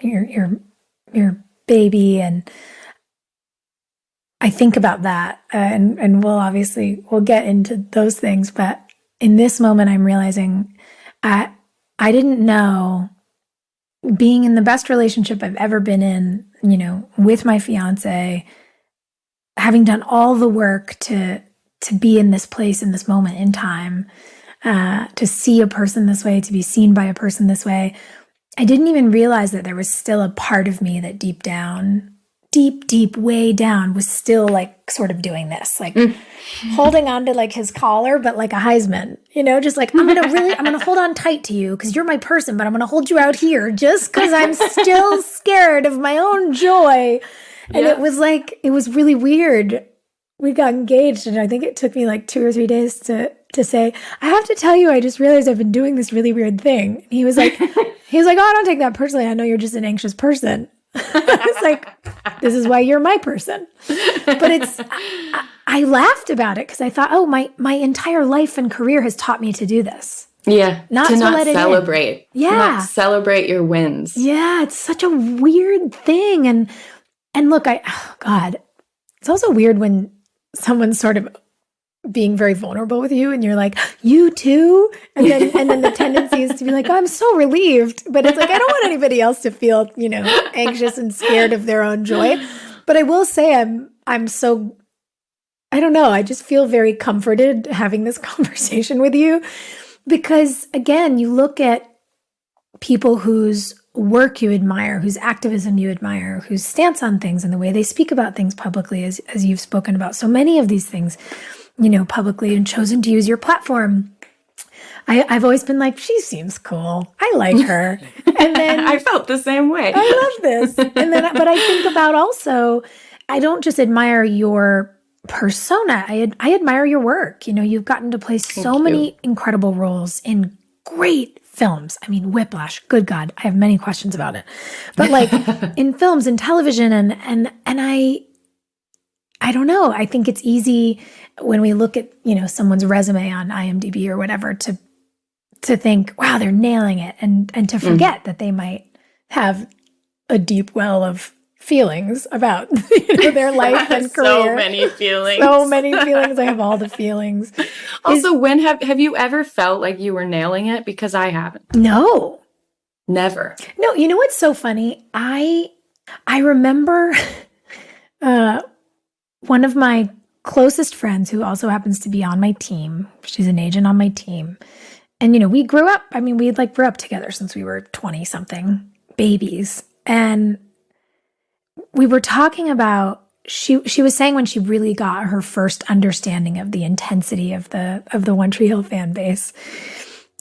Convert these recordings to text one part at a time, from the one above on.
your baby, and I think about that, and we'll get into those things, but in this moment, I'm realizing I didn't know, being in the best relationship I've ever been in, with my fiance, having done all the work to be in this place, in this moment in time, to see a person this way, to be seen by a person this way. I didn't even realize that there was still a part of me that deep down, deep, way down, was still like sort of doing this, like holding on to like his collar, but like a Heisman, just like, I'm going to hold on tight to you because you're my person, but I'm going to hold you out here just because I'm still scared of my own joy. And it was really weird. We got engaged, and I think it took me like 2 or 3 days to say, I have to tell you, I just realized I've been doing this really weird thing. And he was like, oh, I don't take that personally. I know you're just an anxious person. It's like, this is why you're my person. But I laughed about it because I thought, oh, my entire life and career has taught me to do this. Yeah. Not celebrate. Yeah. Not celebrate your wins. Yeah. It's such a weird thing. And look, it's also weird when someone's sort of being very vulnerable with you and you're like, you too? And then the tendency is to be like, I'm so relieved. But it's like, I don't want anybody else to feel, anxious and scared of their own joy. But I will say I'm so, I don't know, I just feel very comforted having this conversation with you because, again, you look at people whose work you admire, whose activism you admire, whose stance on things and the way they speak about things publicly, as you've spoken about so many of these things, publicly, and chosen to use your platform. I've always been like, she seems cool. I like her. And then I felt the same way. I love this. And then, but I think about also, I don't just admire your persona. I admire your work. You've gotten to play so many incredible roles in great films. I mean, Whiplash, good God, I have many questions about it. But like in films and television and I don't know. I think it's easy when we look at, someone's resume on IMDb or whatever to think, wow, they're nailing it, and to forget that they might have a deep well of feelings about their life and career. So many feelings. So many feelings. I have all the feelings. Also, when have you ever felt like you were nailing it? Because I haven't. No. Never. No, you know what's so funny? I remember one of my closest friends who also happens to be on my team. She's an agent on my team. And, we grew up, we grew up together since we were 20-something babies. And we were talking about, she was saying when she really got her first understanding of the intensity of the One Tree Hill fan base.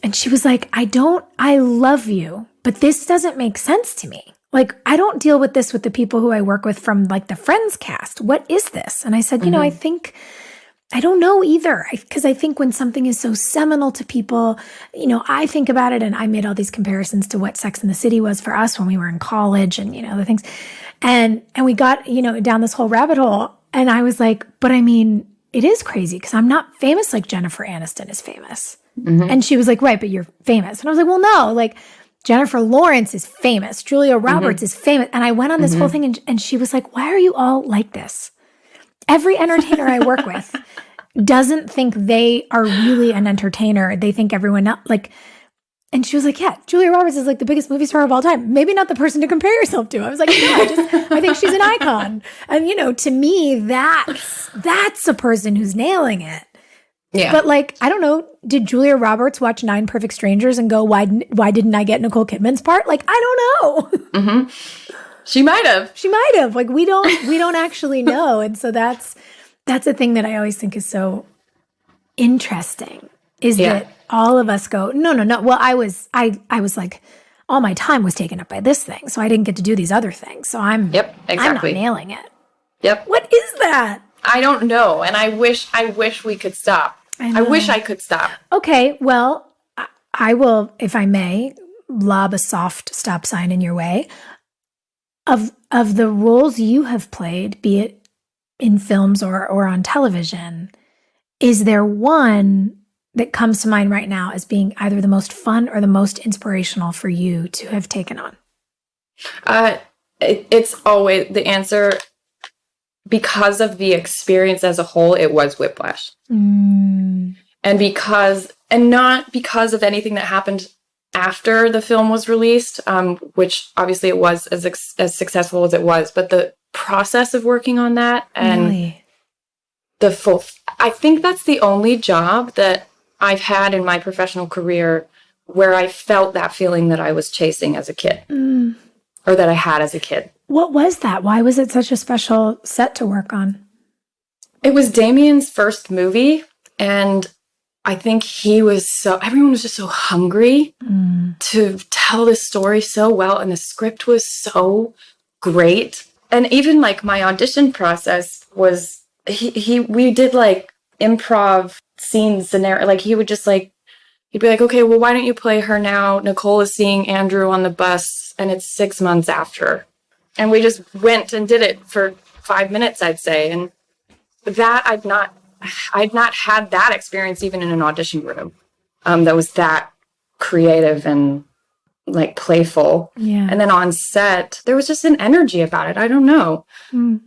And she was like, I love you, but this doesn't make sense to me. Like, I don't deal with this with the people who I work with from like the Friends cast. What is this? And I said, I don't know either. Because I think when something is so seminal to people, I think about it, and I made all these comparisons to what Sex and the City was for us when we were in college and, the things. And we got, down this whole rabbit hole. And I was like, but it is crazy because I'm not famous like Jennifer Aniston is famous. Mm-hmm. And she was like, right, but you're famous. And I was like, well, no, like Jennifer Lawrence is famous. Julia Roberts is famous. And I went on this whole thing and she was like, why are you all like this? Every entertainer I work with doesn't think they are really an entertainer. They think everyone else, and she was like, yeah, Julia Roberts is like the biggest movie star of all time. Maybe not the person to compare yourself to. I was like, no, I think she's an icon. And, to me, that's a person who's nailing it. Yeah. But I don't know, did Julia Roberts watch 9 Perfect Strangers and go, why didn't I get Nicole Kidman's part? I don't know. Mm-hmm. She might have. We don't actually know. And so that's a thing that I always think is so interesting, is that all of us go, no. Well, I was like, all my time was taken up by this thing, so I didn't get to do these other things. So I'm not nailing it. Yep. What is that? I don't know, and I wish we could stop. I wish I could stop. Okay, well, I will, if I may, lob a soft stop sign in your way. Of the roles you have played, be it in films or on television, is there one that comes to mind right now as being either the most fun or the most inspirational for you to have taken on? It's always the answer. Because of the experience as a whole, it was whiplash. And not because of anything that happened after the film was released, which obviously it was as successful as it was, but the process of working on that and Really? I think that's the only job that I've had in my professional career where I felt that feeling that I was chasing as a kid, or that I had as a kid. What was that? Why was it such a special set to work on? It was Damien's first movie, and I think everyone was just so hungry to tell this story so well, and the script was so great. And even like my audition process was, we did like improv scenes, scenario, like he would just like, he'd be like, okay, well, why don't you play her now? Nicole is seeing Andrew on the bus, and it's 6 months after. And we just went and did it for 5 minutes, I'd say. And that I'd not had that experience even in an audition room. That was that creative and like playful. Yeah. And then on set, there was just an energy about it. I don't know.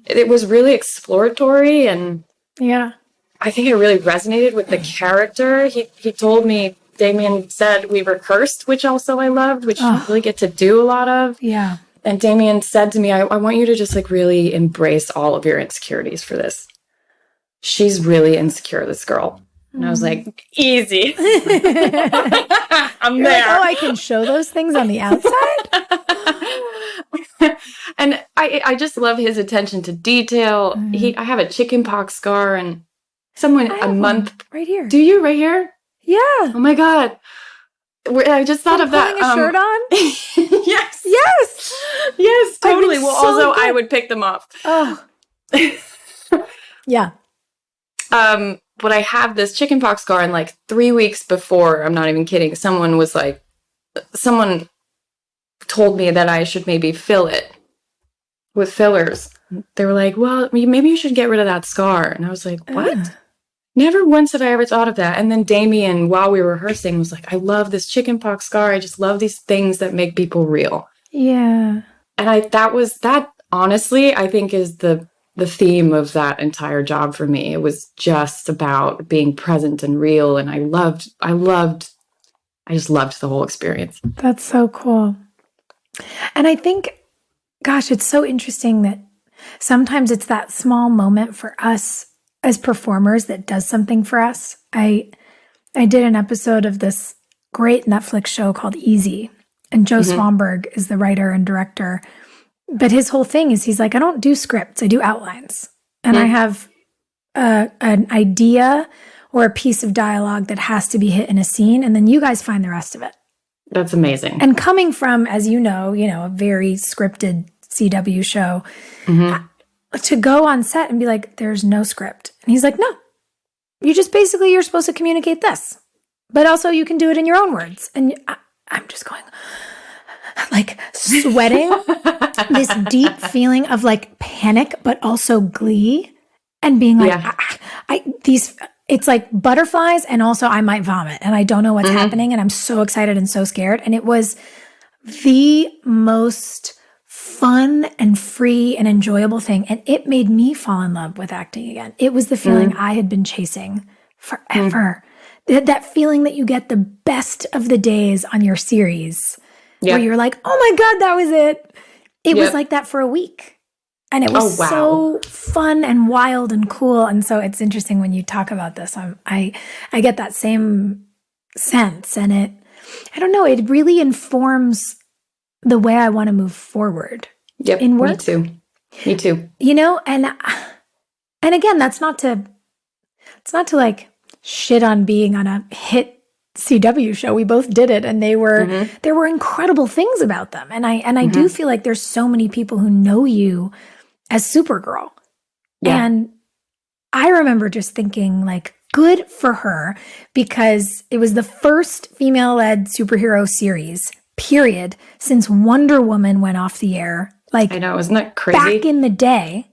It was really exploratory, and yeah, I think it really resonated with the character. He told me, Damien said we rehearsed, which also I loved, which you really get to do a lot of. Yeah. And Damien said to me, I want you to just like really embrace all of your insecurities for this. She's really insecure, this girl. And I was like, easy. I'm You're there. like, oh, I can show those things on the outside? And I just love his attention to detail. I have a chickenpox scar, and a month right here. Do you right here? Yeah. Oh my God. I just thought of that. Putting a shirt on? Yes. Yes. Yes, totally. been Well, so also, good. I would pick them off. Oh. Yeah. But I have this chickenpox scar, and like 3 weeks before, I'm not even kidding, someone told me that I should maybe fill it with fillers. They were like, well, maybe you should get rid of that scar. And I was like, what? Never once have I ever thought of that. And then Damien, while we were rehearsing, was like, I love this chickenpox scar. I just love these things that make people real. Yeah. And that honestly, I think is the theme of that entire job for me. It was just about being present and real. And I just loved the whole experience. That's so cool. And I think, gosh, it's so interesting that sometimes it's that small moment for us as performers that does something for us. I did an episode of this great Netflix show called Easy, and Joe Swanberg is the writer and director. But his whole thing is he's like, I don't do scripts, I do outlines. And I have an idea or a piece of dialogue that has to be hit in a scene, and then you guys find the rest of it. That's amazing. And coming from, as you know, a very scripted CW show, to go on set and be like, there's no script. And he's like, no, you're supposed to communicate this, but also you can do it in your own words. And I'm just going, like, sweating, this deep feeling of like panic, but also glee, and being like, it's like butterflies, and also I might vomit, and I don't know what's happening, and I'm so excited and so scared. And it was the most fun and free and enjoyable thing. And it made me fall in love with acting again. It was the feeling I had been chasing forever. That feeling that you get the best of the days on your series, where you're like, oh my God, that was it. It was like that for a week. And it was so fun and wild and cool. And so it's interesting when you talk about this, I get that same sense. And I don't know, it really informs the way I want to move forward in work. Me too. And again, it's not to like shit on being on a hit CW show. We both did it, and there were incredible things about them. And I do feel like there's so many people who know you as Supergirl. Yeah. And I remember just thinking, like, good for her, because it was the first female-led superhero series, period, since Wonder Woman went off the air. Like, I know, isn't that crazy? Back in the day.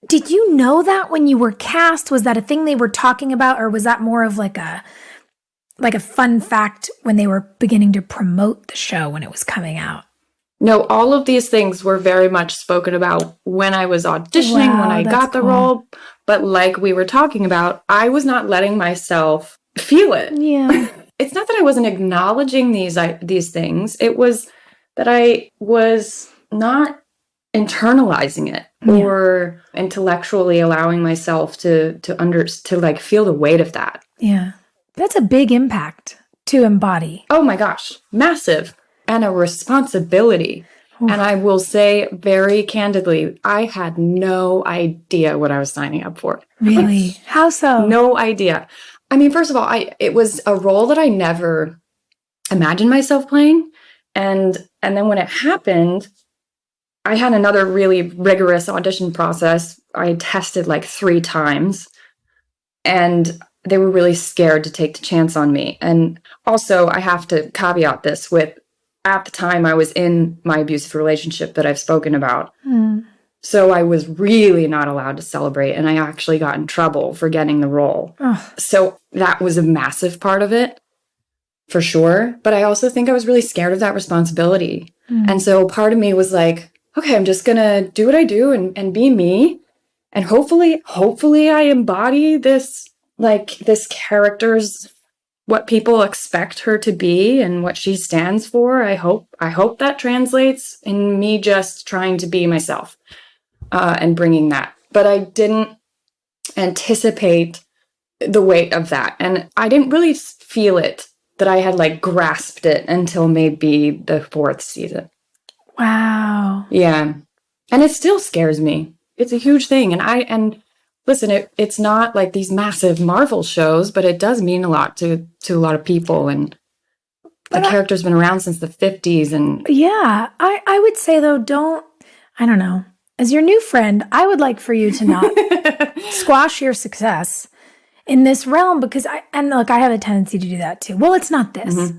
Did you know that when you were cast? Was that a thing they were talking about, or was that more of like a fun fact when they were beginning to promote the show when it was coming out? No, all of these things were very much spoken about when I was auditioning, Wow, when I that's got the cool. role. But like we were talking about, I was not letting myself feel it. Yeah. It's not that I wasn't acknowledging these things. It was that I was not internalizing it or intellectually allowing myself to like feel the weight of that. Yeah. That's a big impact to embody. Oh my gosh, massive, and a responsibility. And I will say very candidly, I had no idea what I was signing up for. Really? How so? No idea. I mean, first of all, it was a role that I never imagined myself playing. And then when it happened, I had another really rigorous audition process. I tested like 3 times, and they were really scared to take the chance on me. And also, I have to caveat this with, at the time, I was in my abusive relationship that I've spoken about. So I was really not allowed to celebrate, and I actually got in trouble for getting the role. So that was a massive part of it, for sure. But I also think I was really scared of that responsibility. And so part of me was like, okay, I'm just gonna do what I do and be me. And hopefully I embody this, like, this character's, what people expect her to be and what she stands for. I hope that translates in me just trying to be myself and bringing that. But I didn't anticipate the weight of that. And I didn't really feel it, that I had like grasped it until maybe the 4th season. Wow. Yeah. And it still scares me. It's a huge thing. And listen, it's not like these massive Marvel shows, but it does mean a lot to a lot of people. And the character's been around since the 50s. And yeah, I would say though, I don't know. As your new friend, I would like for you to not squash your success in this realm, because I have a tendency to do that too. Well, it's not this.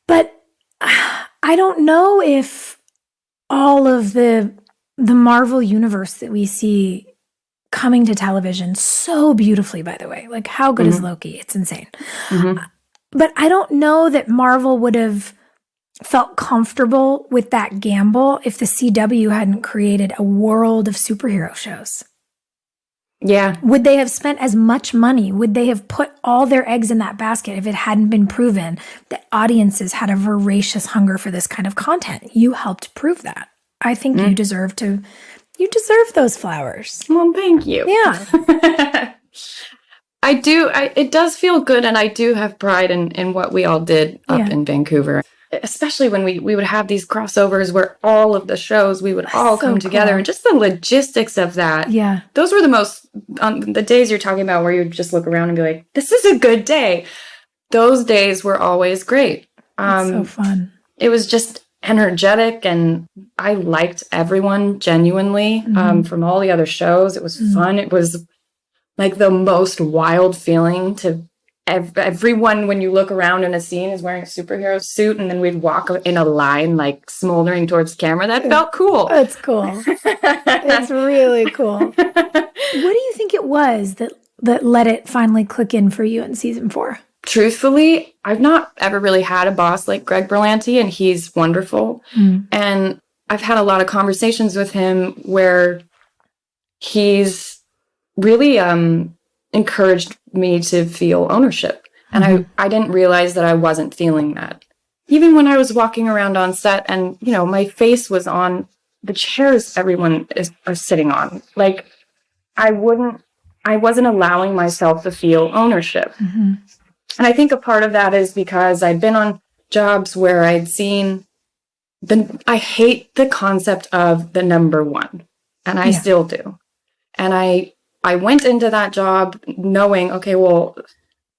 But I don't know if all of the Marvel universe that we see coming to television so beautifully, by the way, like how good is Loki? It's insane. But I don't know that Marvel would have felt comfortable with that gamble if the CW hadn't created a world of superhero shows. Yeah. Would they have spent as much money? Would they have put all their eggs in that basket if it hadn't been proven that audiences had a voracious hunger for this kind of content? You helped prove that. I think you deserve those flowers. Well, thank you. Yeah. I do. It does feel good, and I do have pride in what we all did up in Vancouver. Especially when we would have these crossovers where all of the shows, we would all come together, and just the logistics of that. Yeah. Those were the most, the days you're talking about where you just look around and be like, this is a good day. Those days were always great. It's so fun. It was just energetic, and I liked everyone genuinely from all the other shows. It was fun. It was like the most wild feeling to everyone, when you look around in a scene, is wearing a superhero suit, and then we'd walk in a line like smoldering towards camera. That felt cool. It's cool. It's really cool. What do you think it was that let it finally click in for you in season 4? Truthfully, I've not ever really had a boss like Greg Berlanti, and he's wonderful. And I've had a lot of conversations with him where he's really encouraged me to feel ownership. And I didn't realize that I wasn't feeling that. Even when I was walking around on set and, my face was on the chairs everyone are sitting on. Like, I wasn't allowing myself to feel ownership. And I think a part of that is because I'd been on jobs where I'd seen I hate the concept of the number one. And I still do. And I went into that job knowing, okay, well,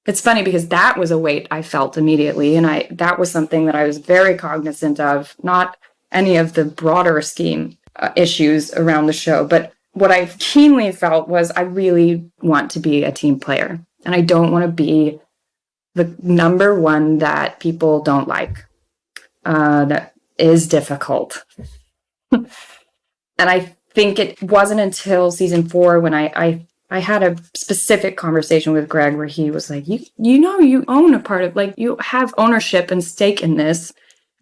it's funny because that was a weight I felt immediately. And that was something that I was very cognizant of, not any of the broader scheme issues around the show. But what I keenly felt was I really want to be a team player. And I don't want to be the number one that people don't like. That is difficult. And I think it wasn't until season 4 when I had a specific conversation with Greg where he was like, you own a part of, like, you have ownership and stake in this,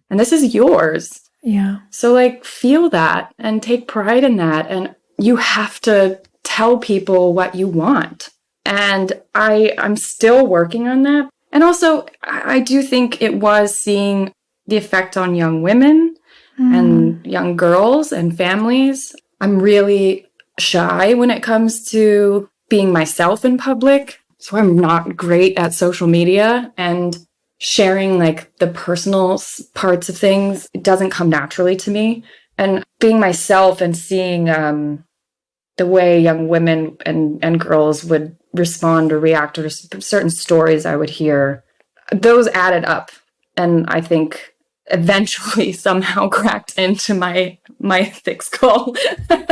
and this is yours. Yeah. So like feel that and take pride in that. And you have to tell people what you want. And I'm still working on that. And also I do think it was seeing the effect on young women and young girls and families. I'm really shy when it comes to being myself in public. So I'm not great at social media, and sharing like the personal parts of things, it doesn't come naturally to me. And being myself and seeing the way young women and girls would respond or react to certain stories I would hear, those added up. And I think eventually somehow cracked into my thick skull. And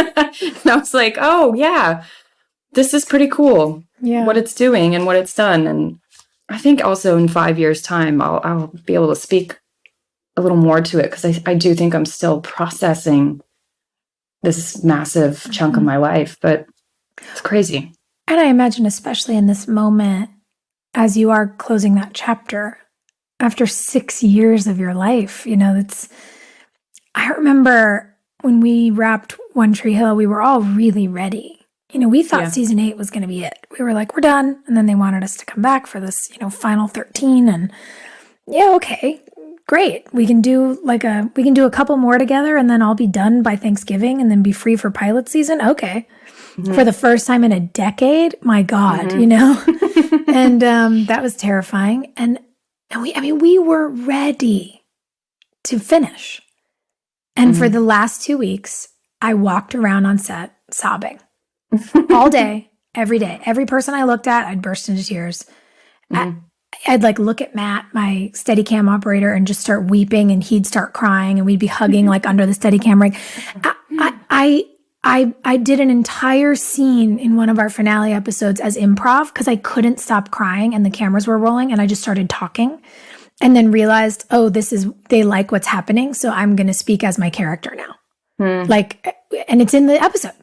I was like, oh yeah, this is pretty cool. Yeah. What it's doing and what it's done. And I think also in 5 years' time, I'll be able to speak a little more to it, because I do think I'm still processing this massive chunk of my life, but it's crazy. And I imagine, especially in this moment, as you are closing that chapter, after 6 years of your life, I remember when we wrapped One Tree Hill, we were all really ready. We thought season 8 was going to be it. We were like, we're done. And then they wanted us to come back for this, final 13. And yeah, okay, great. We can do a couple more together, and then I'll be done by Thanksgiving and then be free for pilot season. Okay. Mm-hmm. For the first time in a decade, my God, and that was terrifying. And we were ready to finish. And for the last 2 weeks, I walked around on set sobbing all day, every day. Every person I looked at, I'd burst into tears. I'd like look at Matt, my Steadicam operator, and just start weeping, and he'd start crying, and we'd be hugging like under the Steadicam rig. I did an entire scene in one of our finale episodes as improv because I couldn't stop crying and the cameras were rolling, and I just started talking, and then realized, oh, they like what's happening, so I'm going to speak as my character now. And it's in the episode.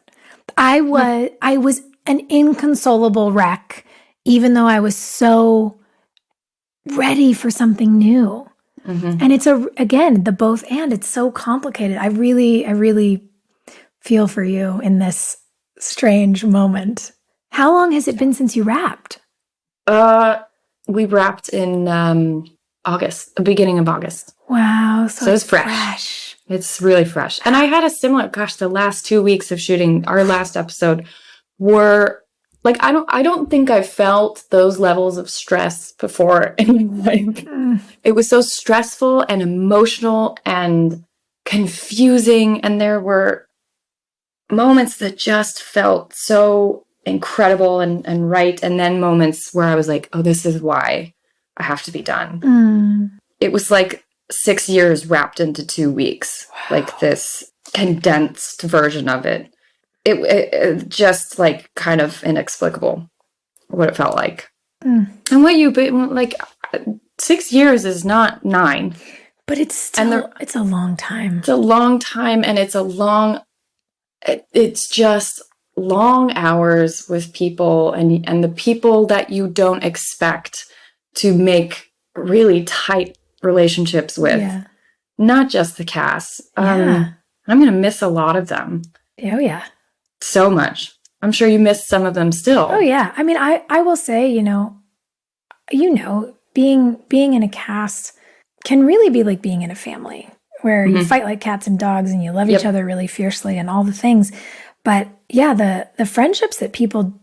I was an inconsolable wreck, even though I was so ready for something new. And it's again, the both and, it's so complicated. I really feel for you in this strange moment. How long has it been since you wrapped? We wrapped in August, the beginning of August. Wow. So it's fresh. It's really fresh. And I had a similar, the last 2 weeks of shooting our last episode were like, I don't think I felt those levels of stress before in my life. It was so stressful and emotional and confusing. And there were moments that just felt so incredible and right. And then moments where I was like, oh, this is why I have to be done. It was like 6 years wrapped into 2 weeks, like this condensed version of it. It just like kind of inexplicable what it felt like. And like 6 years is not 9. But it's still, it's a long time. It's a long time, and it's just long hours with people and the people that you don't expect to make really tight relationships with. Yeah. Not just the cast. I'm going to miss a lot of them. Oh, yeah. So much. I'm sure you miss some of them still. Oh, yeah. I mean, I will say, being in a cast can really be like being in a family where you fight like cats and dogs and you love each other really fiercely and all the things. But yeah, the friendships that people,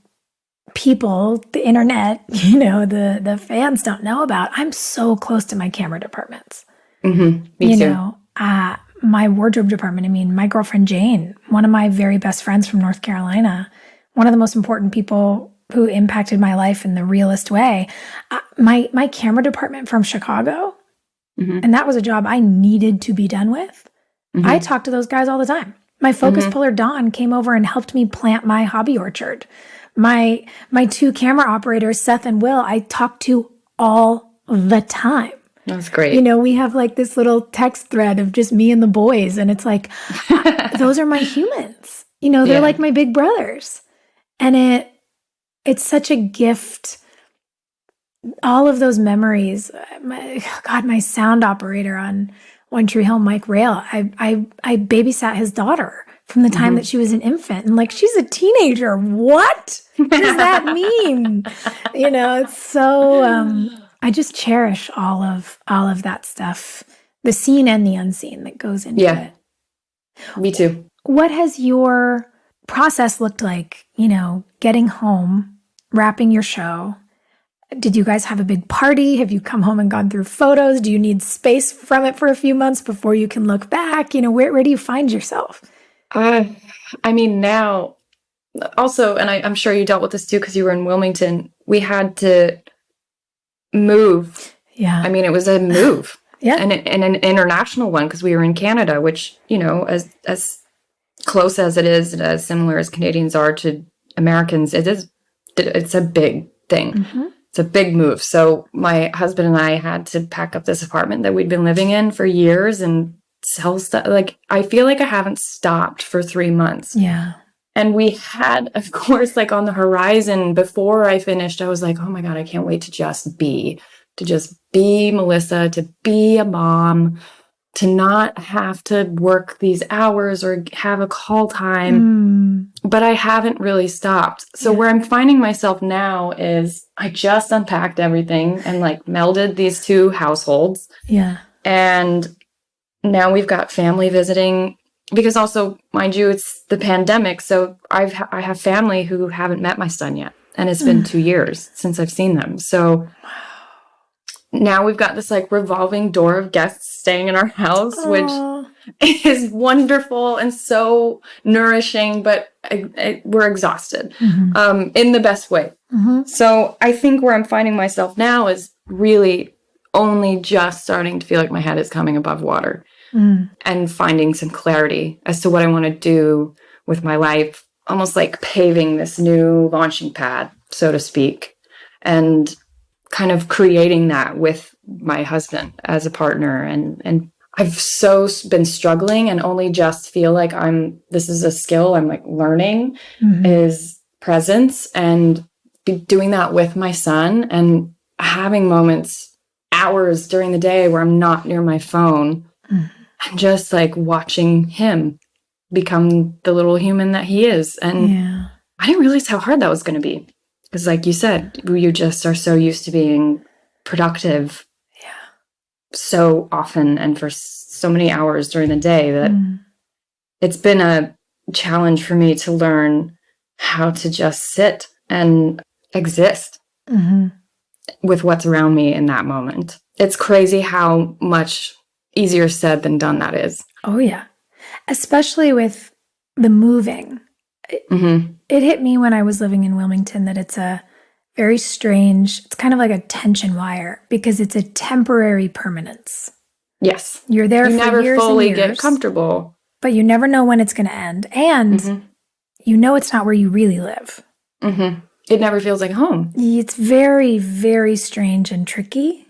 the internet, the fans don't know about. I'm so close to my camera departments. Me too. My wardrobe department. I mean, my girlfriend Jane, one of my very best friends from North Carolina, one of the most important people who impacted my life in the realest way. My camera department from Chicago, and that was a job I needed to be done with. I talk to those guys all the time. My focus puller Dawn came over and helped me plant my hobby orchard. My 2 camera operators, Seth and Will, I talk to all the time. That's great. We have like this little text thread of just me and the boys, and it's like, those are my humans. They're like my big brothers. And it's such a gift. All of those memories. My sound operator on One Tree Hill, Mike Rail. I babysat his daughter from the time that she was an infant. And like, she's a teenager. What does that mean? It's so, I just cherish all of that stuff, the seen and the unseen that goes into it. Me too. What has your process looked like, getting home, wrapping your show? Did you guys have a big party? Have you come home and gone through photos? Do you need space from it for a few months before you can look back? Where do you find yourself? Now, also, and I'm sure you dealt with this too because you were in Wilmington, we had to move. Yeah. It was a move. Yeah. And an international one because we were in Canada, which, as close as it is and as similar as Canadians are to Americans, it's a big thing. Mm-hmm. It's a big move. So my husband and I had to pack up this apartment that we'd been living in for years and sell stuff. Like, I feel like I haven't stopped for 3 months. Yeah. And we had, of course, like on the horizon before I finished, I was like, oh my God, I can't wait to just be Melissa, to be a mom, to not have to work these hours or have a call time. But I haven't really stopped. So where I'm finding myself now is I just unpacked everything and like melded these two households. Yeah. And now we've got family visiting because also, mind you, it's the pandemic. So I have family who haven't met my son yet. And it's been 2 years since I've seen them. So now we've got this like revolving door of guests staying in our house, which is wonderful and so nourishing, but we're exhausted in the best way. Mm-hmm. So I think where I'm finding myself now is really only just starting to feel like my head is coming above water and finding some clarity as to what I want to do with my life, almost like paving this new launching pad, so to speak, and kind of creating that with my husband as a partner. And I've so been struggling and only just feel like this is a skill I'm like learning is presence and doing that with my son and having moments, hours during the day where I'm not near my phone and just like watching him become the little human that he is. And I didn't realize how hard that was going to be. Because like you said, you just are so used to being productive so often and for so many hours during the day that it's been a challenge for me to learn how to just sit and exist with what's around me in that moment. It's crazy how much easier said than done that is. Oh, yeah. Especially with the moving. It hit me when I was living in Wilmington that it's a very strange, it's kind of like a tension wire because it's a temporary permanence. Yes. You're there for years and years. You never fully get comfortable. But you never know when it's going to end. And you know it's not where you really live. It never feels like home. It's very, very strange and tricky.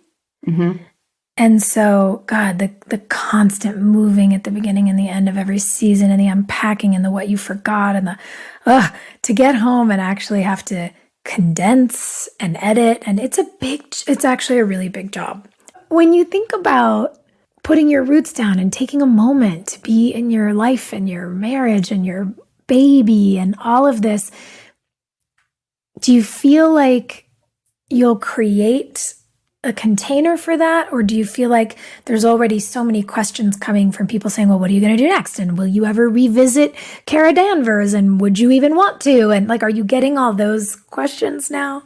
And so, God, the constant moving at the beginning and the end of every season and the unpacking and the what you forgot and to get home and actually have to condense and edit. And it's actually a really big job. When you think about putting your roots down and taking a moment to be in your life and your marriage and your baby and all of this, do you feel like you'll create a container for that? Or do you feel like there's already so many questions coming from people saying, well, what are you going to do next? And will you ever revisit Kara Danvers? And would you even want to? And like, are you getting all those questions now?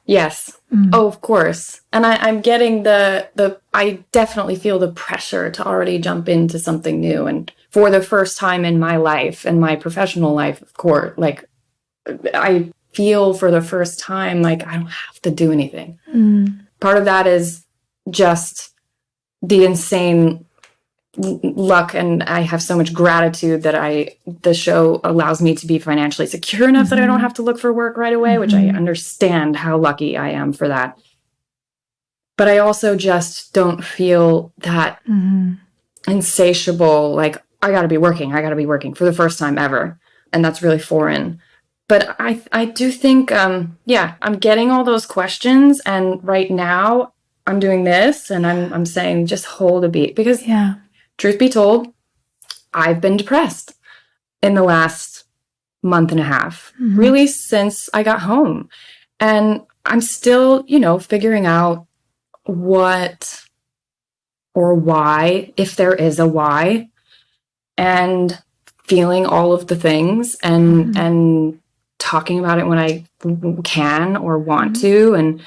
Yes. Oh, of course. And I'm getting I definitely feel the pressure to already jump into something new. And for the first time in my life and my professional life, of course, like I feel for the first time, like I don't have to do anything. Part of that is just the insane luck, and I have so much gratitude that the show allows me to be financially secure enough that I don't have to look for work right away, which I understand how lucky I am for that. But I also just don't feel that insatiable, like, I gotta be working for the first time ever. And that's really foreign. But I do think, I'm getting all those questions. And right now I'm doing this and I'm saying, just hold a beat. Because truth be told, I've been depressed in the last month and a half, really since I got home. And I'm still, figuring out what or why, if there is a why, and feeling all of the things and talking about it when I can or want to. And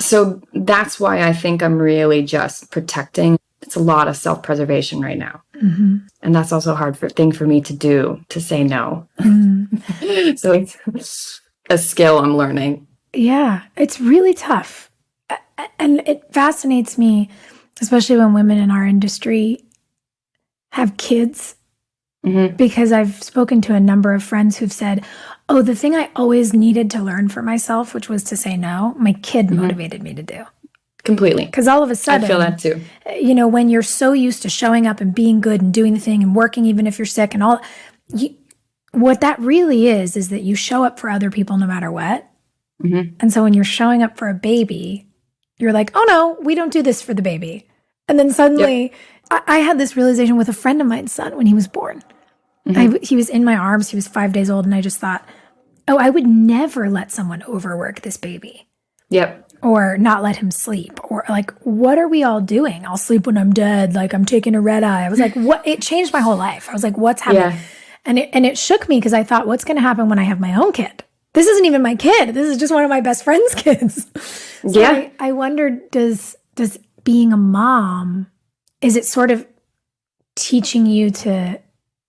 so that's why I think I'm really just protecting. It's a lot of self-preservation right now. And that's also a hard thing for me to do, to say no. So it's a skill I'm learning. Yeah, it's really tough. And it fascinates me, especially when women in our industry have kids, because I've spoken to a number of friends who've said, oh, the thing I always needed to learn for myself, which was to say no, my kid motivated me to do. Completely. Because all of a sudden, I feel that too. When you're so used to showing up and being good and doing the thing and working even if you're sick and all, what that really is that you show up for other people no matter what. And so when you're showing up for a baby, you're like, oh no, we don't do this for the baby. And then suddenly I had this realization with a friend of mine's son when he was born. He was in my arms. He was 5 days old. And I just thought, oh, I would never let someone overwork this baby. Or not let him sleep. Or like, what are we all doing? I'll sleep when I'm dead. Like I'm taking a red eye. I was like, what? It changed my whole life. I was like, what's happening? And it shook me because I thought, what's going to happen when I have my own kid? This isn't even my kid. This is just one of my best friend's kids. So I wondered, does being a mom, is it sort of teaching you to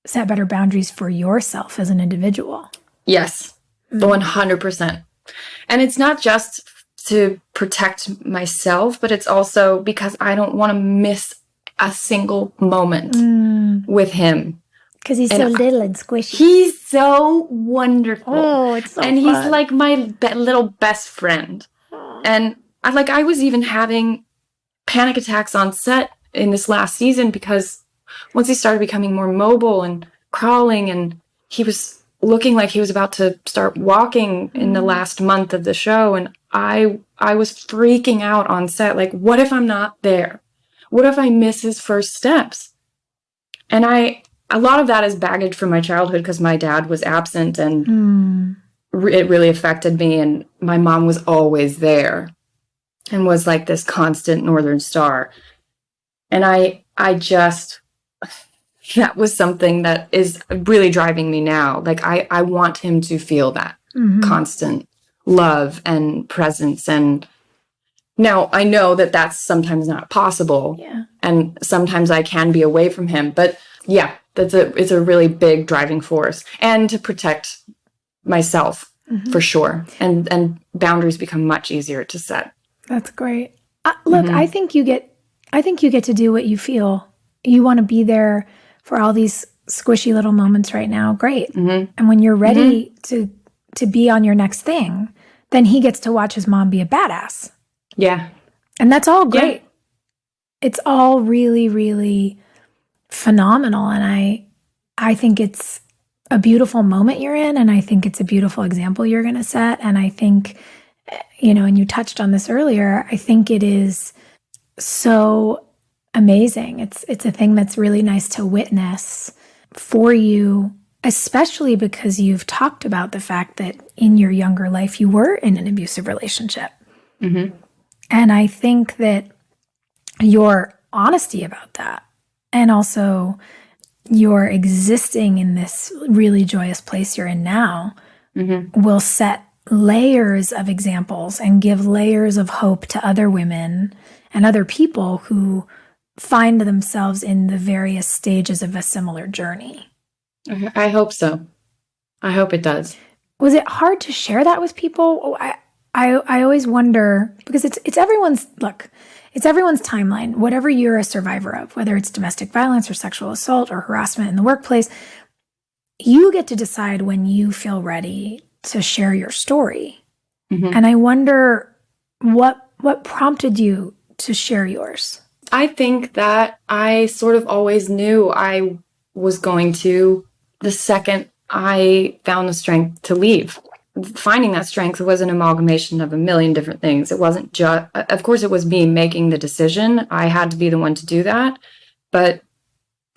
set better boundaries for yourself as an individual? Yes, 100%. And it's not just to protect myself, but it's also because I don't want to miss a single moment with him. Because he's so little and squishy. He's so wonderful. Oh, it's so fun. He's like my little best friend. And I was even having panic attacks on set in this last season because once he started becoming more mobile and crawling, and he was looking like he was about to start walking in the last month of the show, and I was freaking out on set. Like, what if I'm not there? What if I miss his first steps? And a lot of that is baggage from my childhood because my dad was absent, and it really affected me. And my mom was always there and was like this constant northern star. And I just, that was something that is really driving me now. Like I want him to feel that constant love and presence. And now I know that that's sometimes not possible. And sometimes I can be away from him, but yeah, it's a really big driving force, and to protect myself for sure. And boundaries become much easier to set. That's great. Look, I think you get to do what you feel. You want to be there for all these squishy little moments right now. Great. And when you're ready to be on your next thing, then he gets to watch his mom be a badass. Yeah. And that's all great. It's all really, really phenomenal. And I think it's a beautiful moment you're in. And I think it's a beautiful example you're going to set. And I think, and you touched on this earlier, I think it is so amazing. It's a thing that's really nice to witness for you, especially because you've talked about the fact that in your younger life, you were in an abusive relationship. And I think that your honesty about that, and also your existing in this really joyous place you're in now, will set layers of examples and give layers of hope to other women and other people who find themselves in the various stages of a similar journey. I hope so. I hope it does. Was it hard to share that with people? I always wonder, because it's everyone's timeline. Whatever you're a survivor of, whether it's domestic violence or sexual assault or harassment in the workplace, you get to decide when you feel ready to share your story. And I wonder what prompted you to share yours. I think that I sort of always knew I was going to, the second I found the strength to leave. Finding that strength was an amalgamation of a million different things. It wasn't just, of course, it was me making the decision. I had to be the one to do that. But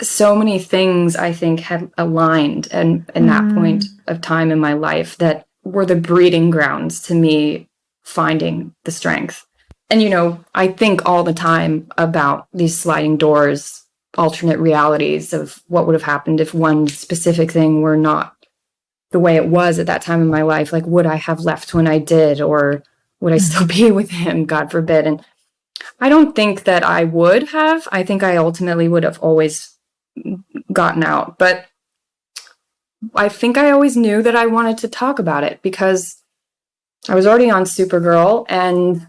so many things I think had aligned and in that point of time in my life that were the breeding grounds to me finding the strength. And, you know, I think all the time about these sliding doors, alternate realities of what would have happened if one specific thing were not the way it was at that time in my life. Like, would I have left when I did, or would I still be with him, God forbid? And I don't think that I would have. I think I ultimately would have always gotten out. But I think I always knew that I wanted to talk about it because I was already on Supergirl and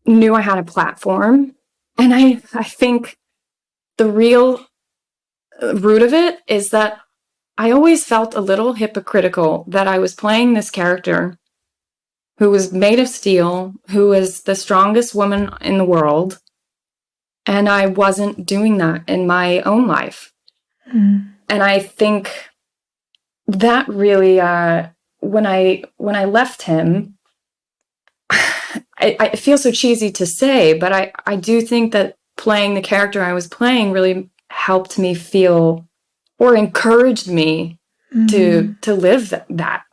knew I had a platform. And I think the real root of it is that I always felt a little hypocritical that I was playing this character who was made of steel, who was the strongest woman in the world, and I wasn't doing that in my own life. And I think that really, when I left him, it feels so cheesy to say, but I do think that playing the character I was playing really helped me feel, or encouraged me to live that,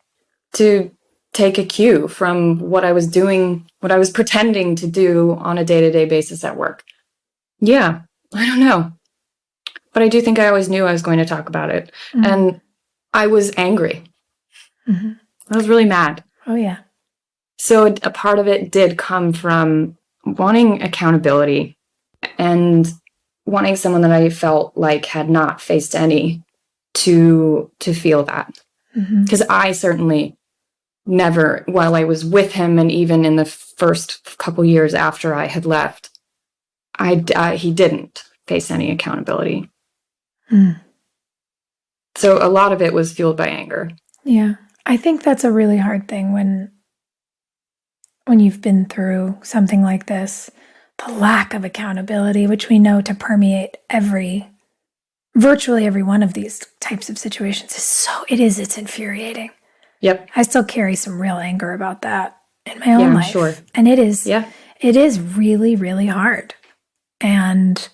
to take a cue from what I was doing, what I was pretending to do on a day-to-day basis at work. Yeah, I don't know. But I do think I always knew I was going to talk about it. And I was angry. I was really mad. Oh, yeah. So a part of it did come from wanting accountability and wanting someone that I felt like had not faced any to feel that. Because I certainly never, while I was with him and even in the first couple years after I had left, he didn't face any accountability. So a lot of it was fueled by anger. Yeah. I think that's a really hard thing when you've been through something like this. The lack of accountability, which we know to permeate virtually every one of these types of situations, it's infuriating. Yep. I still carry some real anger about that in my own life. Sure. And it is really, really hard. And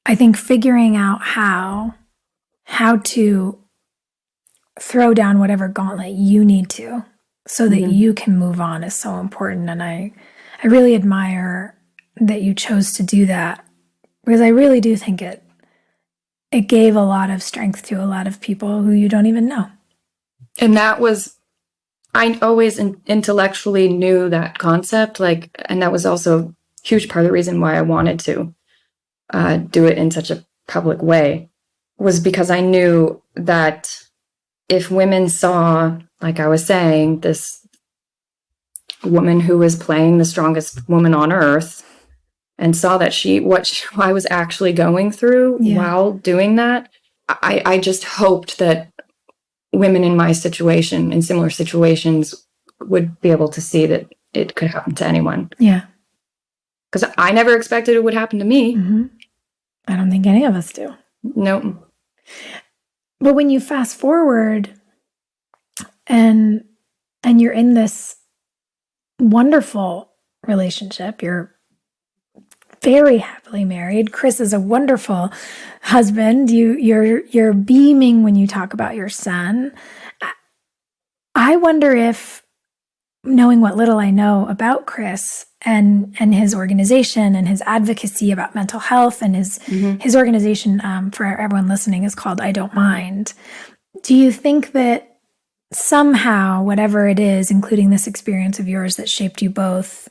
I think figuring out how to throw down whatever gauntlet you need to so that you can move on is so important. And I really admire that you chose to do that, because I really do think it gave a lot of strength to a lot of people who you don't even know. And that was, I always intellectually knew that concept, and that was also a huge part of the reason why I wanted to do it in such a public way, was because I knew that if women saw, like I was saying, this woman who was playing the strongest woman on earth and saw that what I was actually going through while doing that, I just hoped that women in my situation, in similar situations, would be able to see that it could happen to anyone. Yeah. Because I never expected it would happen to me. I don't think any of us do. No. But when you fast forward and you're in this wonderful relationship, you're very happily married. Chris is a wonderful husband. You're beaming when you talk about your son. I wonder if, knowing what little I know about Chris and his organization and his advocacy about mental health, and his organization, for everyone listening, is called I Don't Mind. Do you think that somehow, whatever it is, including this experience of yours that shaped you both,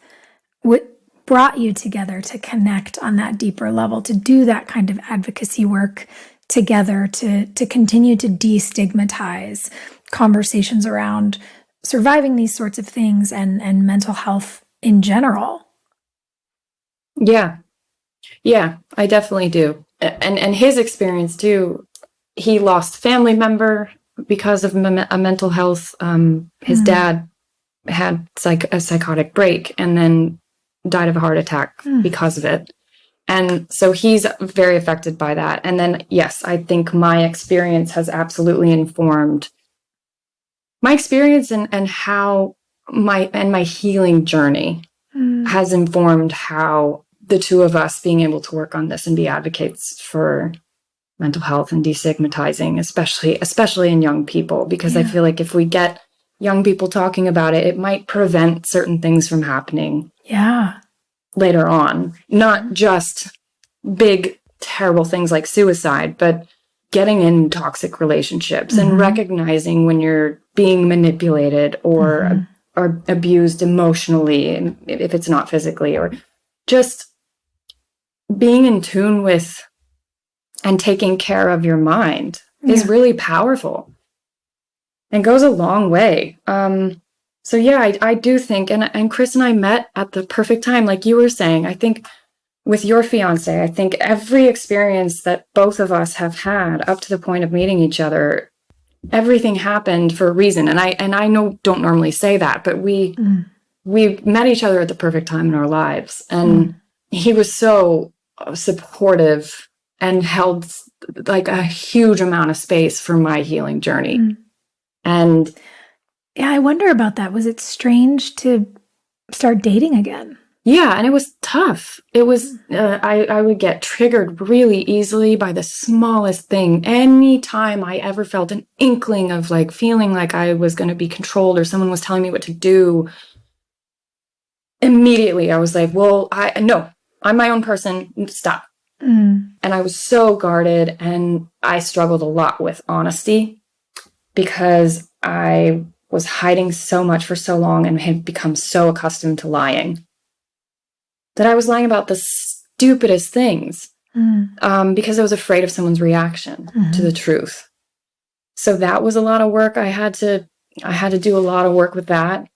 brought you together to connect on that deeper level, to do that kind of advocacy work together, to continue to destigmatize conversations around surviving these sorts of things and mental health in general? Yeah, I definitely do. And his experience too, he lost a family member because of a mental health. His dad had a psychotic break and then died of a heart attack because of it. And so he's very affected by that. And then, yes, I think my experience has absolutely informed my experience and how my healing journey has informed how the two of us being able to work on this and be advocates for mental health and destigmatizing, especially in young people, because I feel like if we get young people talking about it, it might prevent certain things from happening later on. Not just big, terrible things like suicide, but getting in toxic relationships and recognizing when you're being manipulated or abused emotionally, and if it's not physically, or just being in tune with and taking care of your mind is really powerful and goes a long way. So yeah, I do think, and Chris and I met at the perfect time, like you were saying. I think with your fiance, I think every experience that both of us have had up to the point of meeting each other, everything happened for a reason. And I don't normally say that, but we met each other at the perfect time in our lives. And he was so supportive and held like a huge amount of space for my healing journey. And yeah, I wonder about that. Was it strange to start dating again? Yeah, and it was tough. It was, I would get triggered really easily by the smallest thing. Anytime I ever felt an inkling of like feeling like I was going to be controlled or someone was telling me what to do, immediately I was like, well, no, I'm my own person. Stop. And I was so guarded, and I struggled a lot with honesty because I was hiding so much for so long and had become so accustomed to lying that I was lying about the stupidest things because I was afraid of someone's reaction to the truth. So that was a lot of work. I had to do a lot of work with that.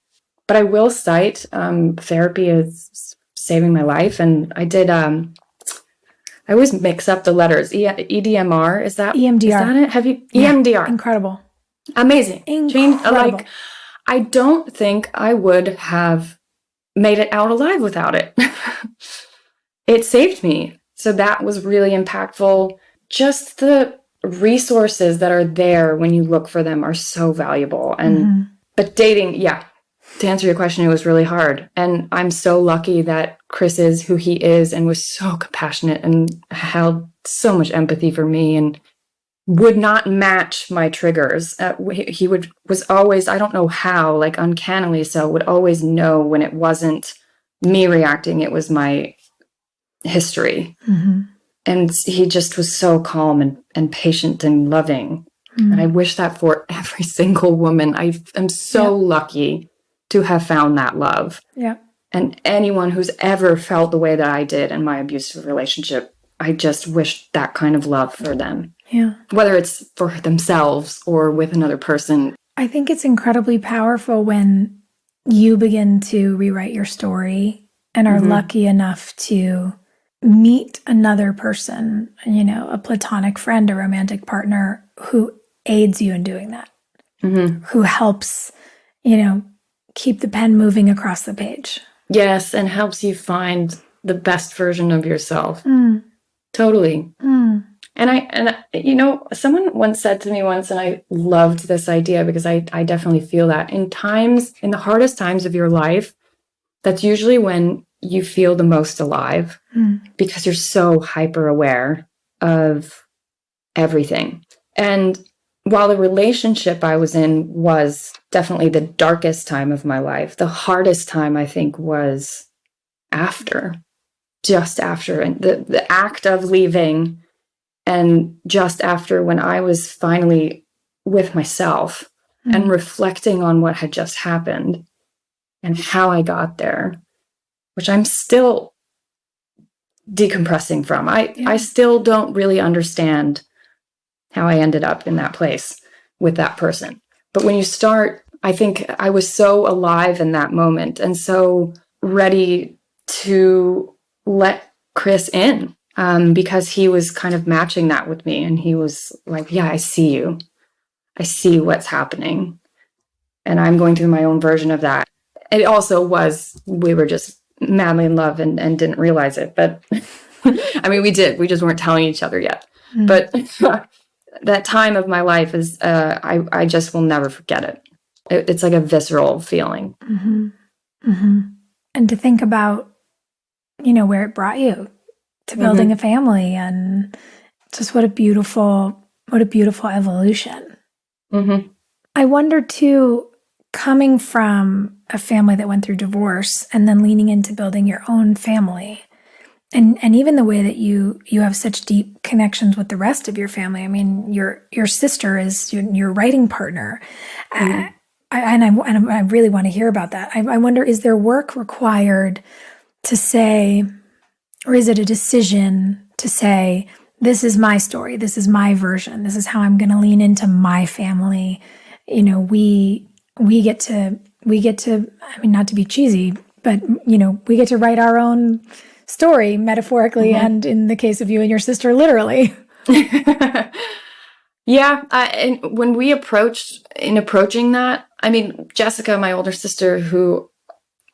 But I will cite therapy is saving my life. And I did, I always mix up the letters. EDMR, is that? EMDR. Is that it? Have you? EMDR. Incredible. Amazing. Incredible. Like, I don't think I would have made it out alive without it. It saved me. So that was really impactful. Just the resources that are there when you look for them are so valuable. And but dating, to answer your question, it was really hard. And I'm so lucky that Chris is who he is and was so compassionate and held so much empathy for me and would not match my triggers. He was always, I don't know how, like uncannily so, would always know when it wasn't me reacting, it was my history. And he just was so calm and patient and loving. And I wish that for every single woman. I am so lucky to have found that love. And anyone who's ever felt the way that I did in my abusive relationship, I just wish that kind of love for them. Whether it's for themselves or with another person. I think it's incredibly powerful when you begin to rewrite your story and are lucky enough to meet another person, a platonic friend, a romantic partner who aids you in doing that, who helps, keep the pen moving across the page. Yes, and helps you find the best version of yourself. Totally. And someone once said to me once, and I loved this idea because I definitely feel that in the hardest times of your life, that's usually when you feel the most alive because you're so hyper aware of everything. And while the relationship I was in was definitely the darkest time of my life, the hardest time I think was just after, and the act of leaving. And just after, when I was finally with myself and reflecting on what had just happened and how I got there, which I'm still decompressing from. I still don't really understand how I ended up in that place with that person. But when you start, I think I was so alive in that moment and so ready to let Chris in. Because he was kind of matching that with me. And he was like, yeah, I see you. I see what's happening. And I'm going through my own version of that. It also was, we were just madly in love and didn't realize it. But I mean, we did. We just weren't telling each other yet. But that time of my life is, I just will never forget it. It's like a visceral feeling. And to think about, where it brought you. To building a family and Just what a beautiful evolution. Mm-hmm. I wonder too, coming from a family that went through divorce and then leaning into building your own family, and even the way that you have such deep connections with the rest of your family. I mean, your sister is your writing partner. Mm-hmm. I really want to hear about that. I wonder, is there work required to say, or is it a decision to say, this is my story, this is my version, this is how I'm going to lean into my family. You know, we get to, I mean, not to be cheesy, but, you know, we get to write our own story, metaphorically, Mm-hmm. and in the case of you and your sister, literally. Yeah, and when we approaching that, I mean, Jessica, my older sister, who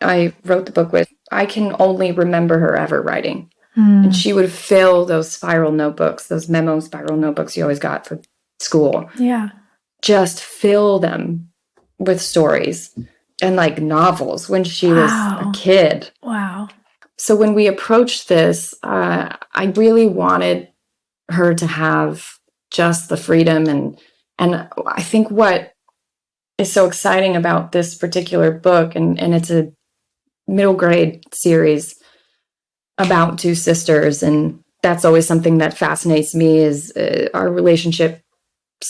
I wrote the book with, I can only remember her ever writing. And she would fill those spiral notebooks, those memo spiral notebooks you always got for school. Yeah. Just fill them with stories and like novels when she was a kid. Wow. So when we approached this, I really wanted her to have just the freedom, and I think what is so exciting about this particular book, and it's a middle grade series about two sisters, and that's always something that fascinates me, is our relationships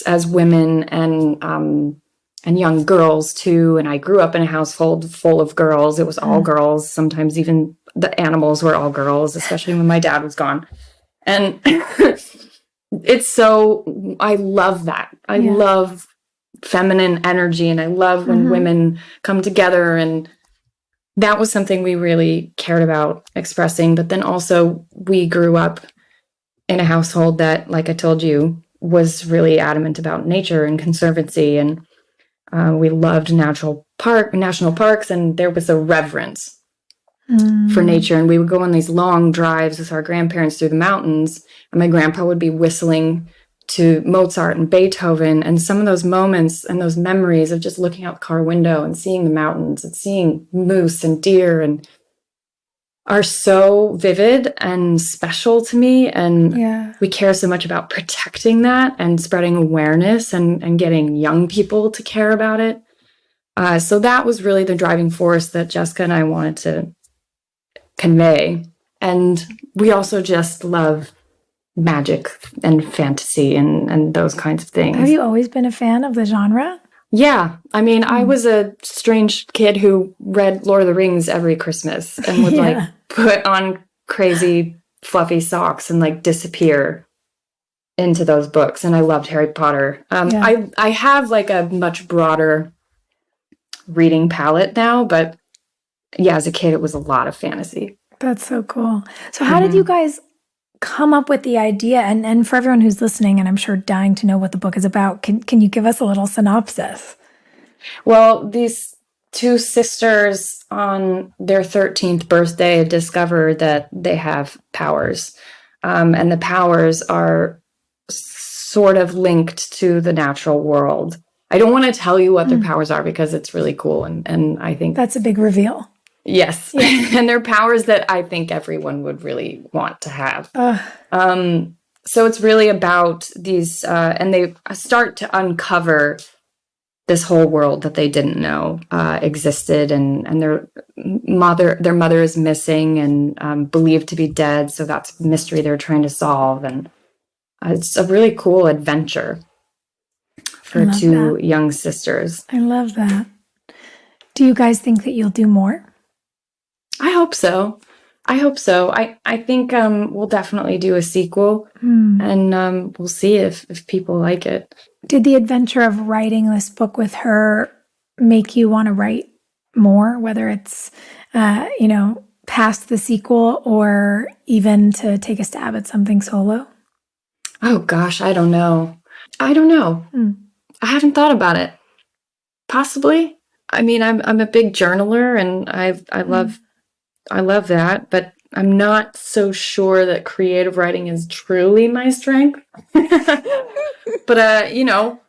as women and young girls too. And I grew up in a household full of girls. It was all girls. Sometimes even the animals were all girls, especially when my dad was gone. And it's so, I love that. I love feminine energy, and I love when women come together, and that was something we really cared about expressing. But then also, we grew up in a household that, like I told you, was really adamant about nature and conservancy, and we loved national parks, and there was a reverence for nature. And we would go on these long drives with our grandparents through the mountains, and my grandpa would be whistling to Mozart and Beethoven, and some of those moments and those memories of just looking out the car window and seeing the mountains and seeing moose and deer and are so vivid and special to me. And we care so much about protecting that and spreading awareness and getting young people to care about it. So that was really the driving force that Jessica and I wanted to convey. And we also just love magic and fantasy and those kinds of things. Have you always been a fan of the genre? Yeah. I mean, I was a strange kid who read Lord of the Rings every Christmas and would like put on crazy fluffy socks and like disappear into those books. And I loved Harry Potter. I have like a much broader reading palette now, but yeah, as a kid, it was a lot of fantasy. That's so cool. So how did you guys come up with the idea? And for everyone who's listening, and I'm sure dying to know what the book is about, can you give us a little synopsis? Well, these two sisters on their 13th birthday discover that they have powers. And the powers are sort of linked to the natural world. I don't want to tell you what their powers are because it's really cool. And I think that's a big reveal. Yes. And they're powers that I think everyone would really want to have. So it's really about these, and they start to uncover this whole world that they didn't know existed, and their mother is missing and believed to be dead. So that's a mystery they're trying to solve. And it's a really cool adventure for two young sisters. I love that. Do you guys think that you'll do more? I hope so. I think we'll definitely do a sequel, and we'll see if people like it. Did the adventure of writing this book with her make you want to write more, whether it's, past the sequel or even to take a stab at something solo? Oh, gosh, I don't know. I haven't thought about it. Possibly. I mean, I'm a big journaler, and I love that, but I'm not so sure that creative writing is truly my strength. But,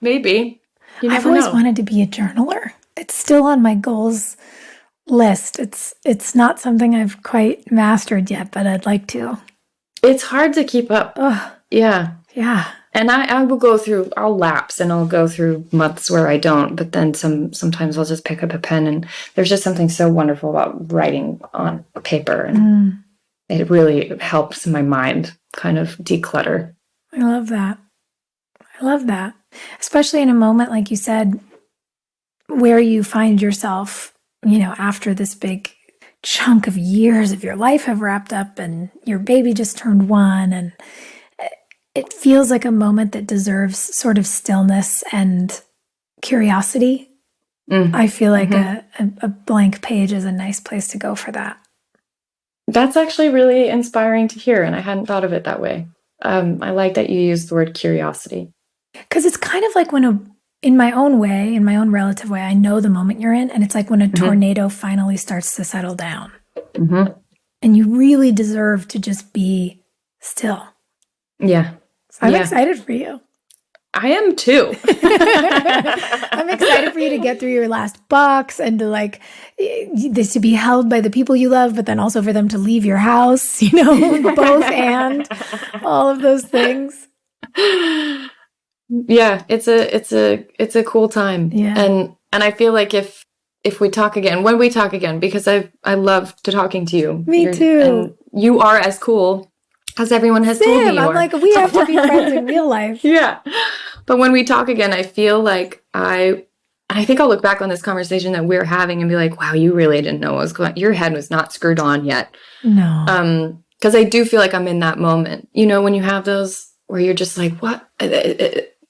maybe. I've always wanted to be a journaler. It's still on my goals list. It's not something I've quite mastered yet, but I'd like to. It's hard to keep up. Ugh. Yeah. Yeah. And I'll lapse and I'll go through months where I don't, but then sometimes I'll just pick up a pen, and there's just something so wonderful about writing on paper. And it really helps my mind kind of declutter. I love that. I love that. Especially in a moment, like you said, where you find yourself, after this big chunk of years of your life have wrapped up and your baby just turned 1, and it feels like a moment that deserves sort of stillness and curiosity. I feel like a blank page is a nice place to go for that. That's actually really inspiring to hear, and I hadn't thought of it that way. I like that you used the word curiosity. Because it's kind of like in my own way, in my own relative way, I know the moment you're in, and it's like when a tornado finally starts to settle down. And you really deserve to just be still. Yeah. So I'm excited for you. I am too. I'm excited for you to get through your last box and to be held by the people you love, but then also for them to leave your house, both and all of those things. Yeah, it's a cool time. Yeah. And I feel like if we talk again, when we talk again, because I love talking to you. Me too. And you are as cool as everyone has told me you I'm are. like, we have to be friends in real life. Yeah. But when we talk again, I feel like I think I'll look back on this conversation that we're having and be like, wow, you really didn't know what was going on. Your head was not screwed on yet. No. Because I do feel like I'm in that moment. When you have those where you're just like, what?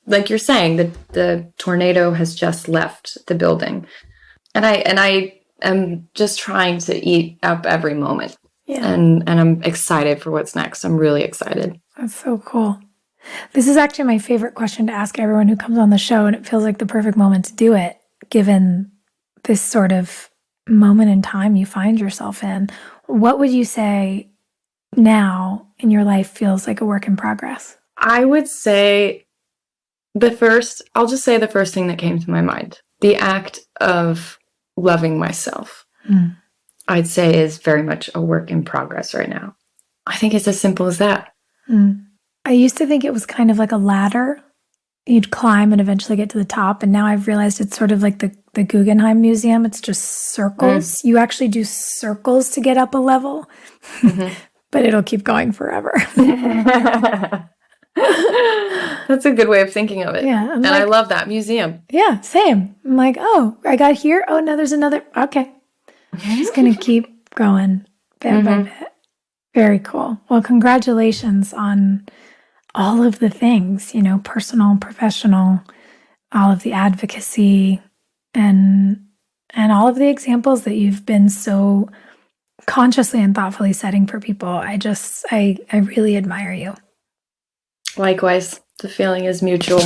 Like you're saying, the tornado has just left the building. And I am just trying to eat up every moment. Yeah. And I'm excited for what's next. I'm really excited. That's so cool. This is actually my favorite question to ask everyone who comes on the show, and it feels like the perfect moment to do it, given this sort of moment in time you find yourself in. What would you say now in your life feels like a work in progress? I would say I'll just say the first thing that came to my mind. The act of loving myself, I'd say, is very much a work in progress right now. I think it's as simple as that. I used to think it was kind of like a ladder. You'd climb and eventually get to the top. And now I've realized it's sort of like the Guggenheim Museum. It's just circles. You actually do circles to get up a level, but it'll keep going forever. That's a good way of thinking of it. Yeah. And I love that museum. Yeah, same. I'm like, oh, I got here. Oh, now there's another. Okay. I'm just going to keep going bit by bit. Very cool. Well, congratulations on all of the things, personal, professional, all of the advocacy, and all of the examples that you've been so consciously and thoughtfully setting for people. I really admire you. Likewise, the feeling is mutual.